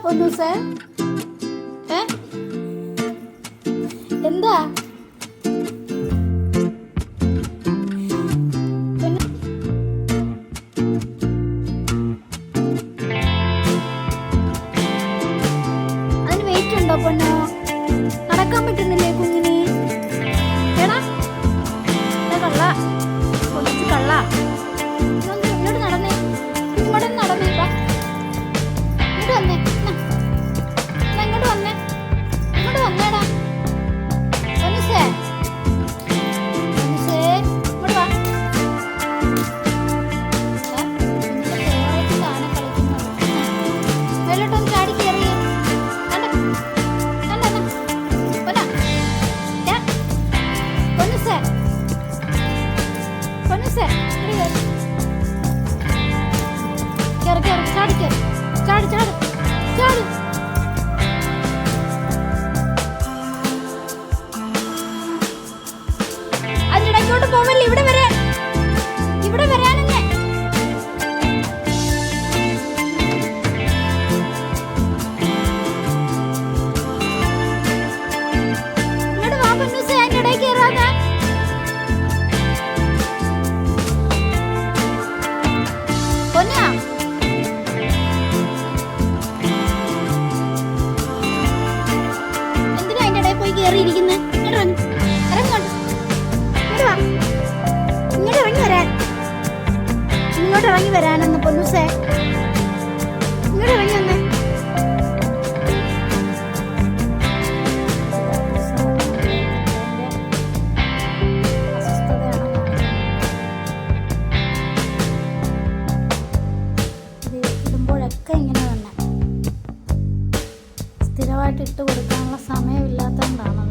പൊന്നൂസേ? എന്താ അതിന് വെയിറ്റ് ഉണ്ടോ പൊന്നോ? നടക്കാൻ പറ്റുന്നില്ലേ കുഞ്ഞിന്? എടാ കള്ള പൊന്നിച്ച് കള്ള, ഇങ്ങോട്ട് നടന്നേ, ഇങ്ങോട്ട് നടന്നേ, ഇങ്ങോട്ട് വന്നേ, ഇങ്ങോട്ട് വന്നേ, ഇങ്ങോട്ട് വന്നേടാ പൊന്നുസേ, പൊന്നുസേ ഇങ്ങോട്ട് വാ. വെള്ളോട്ടൊന്ന് ചാടി കയറി പൊന്നുസേ, പൊന്നുസേ കേറി കേറി ചാടി കേറി ചാടി ചാടി ചാടി. അതിനിടയ്ക്കോട്ട് പോവല്ലേ, ഇവിടെ വരാൻ, ഇവിടെ വരാനെന്നെ. ഇങ്ങോട്ട് വാ പൊന്നൂസേ, അതിന്റെ ഇടയിൽ കയറാതെ. പൊന്നാ എന്തിനാ അതിന്റെ ഇടയിൽ പോയി കയറിയിരിക്കുന്നത്? ഇറങ്ങോട്ട്, ഇങ്ങോട്ട് വാ, ഇങ്ങോട്ട് ഇറങ്ങി വരാൻ, ഇങ്ങോട്ട് ഇറങ്ങി വരാനെന്ന് പൊന്നൂസേ, ഇങ്ങോട്ട് ഇറങ്ങി വന്നേ. ഇടുമ്പോഴൊക്കെ ഇങ്ങനെ തന്നെ, സ്ഥിരമായിട്ട് ഇട്ട് കൊടുക്കാനുള്ള സമയമില്ലാത്തതുകൊണ്ടാണ്.